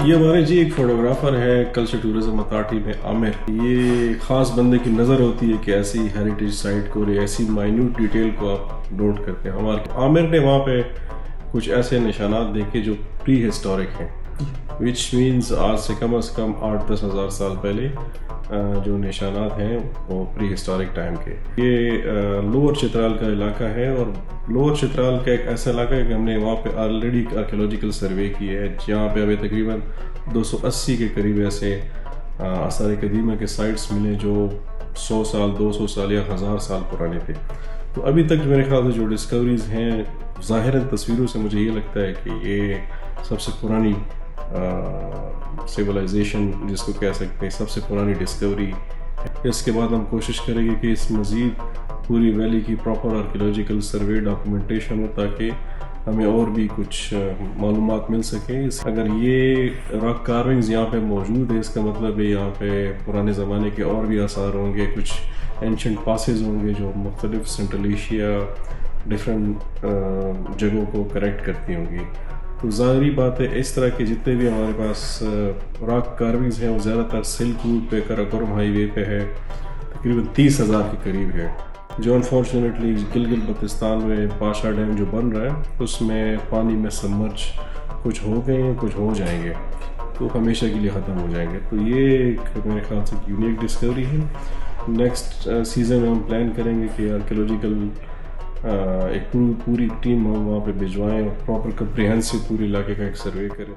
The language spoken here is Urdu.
یہ ہمارے جی ایک فوٹوگرافر ہے کلچر ٹورزم اتھارٹی میں عامر. یہ خاص بندے کی نظر ہوتی ہے کہ ایسی ہیریٹیج سائٹ کو ایسی مائنیوٹ ڈیٹیل کو آپ نوٹ کرتے ہیں. ہمارے عامر نے وہاں پہ کچھ ایسے نشانات دیکھے جو پری ہسٹورک ہیں, وچ مینز آج سے کم از کم 8-10 ہزار سال پہلے جو نشانات ہیں وہ پری ہسٹورک ٹائم کے. یہ لوور چترال کا علاقہ ہے, اور لوور چترال کا ایک ایسا علاقہ ہے کہ ہم نے وہاں پہ آلریڈی آرکیولوجیکل سروے کی ہے, جہاں پہ ہمیں تقریباً 280 کے قریب ایسے آثار قدیمہ کے سائٹس ملے جو 100 سال 200 سال یا 1000 سال پرانے تھے. تو ابھی تک میرے خیال سے جو ڈسکوریز ہیں ظاہراً تصویروں سے مجھے یہ لگتا ہے کہ یہ سب سے پرانی سویلائزیشن جس کو کہہ سکتے ہیں, سب سے پرانی ڈسکوری. اس کے بعد ہم کوشش کریں گے کہ اس مزید پوری ویلی کی پراپر آرکیولوجیکل سروے ڈاکومنٹیشن ہو تاکہ ہمیں اور بھی کچھ معلومات مل سکیں. اگر یہ راک کارونگز یہاں پہ موجود ہے, اس کا مطلب ہے یہاں پہ پرانے زمانے کے اور بھی آثار ہوں گے, کچھ اینشنٹ پاسز ہوں گے جو مختلف سینٹرل ایشیا ڈفرینٹ جگہوں کو کنیکٹ کرتی ہوں گی. تو ظاہری بات ہے اس طرح کے جتنے بھی ہمارے پاس راک کارونگز ہیں وہ زیادہ تر سلک روٹ پہ کراکورم ہائی وے پہ ہے, تقریباً 30,000 کے قریب ہے, جو انفارچونیٹلی گلگت بلتستان میں پاشا ڈیم جو بن رہا ہے اس میں پانی میں سبمرج کچھ ہو گئے ہیں, کچھ ہو جائیں گے, تو ہمیشہ کے لیے ختم ہو جائیں گے. تو یہ ایک میرے خیال سے یونیک ڈسکوری ہے. نیکسٹ سیزن میں ہم پلان کریں گے کہ آرکیولوجیکل ایک پوری ٹیم ہم وہاں پہ بھجوائیں اور پراپر کمپریہنسو پورے علاقے کا ایک سروے کریں.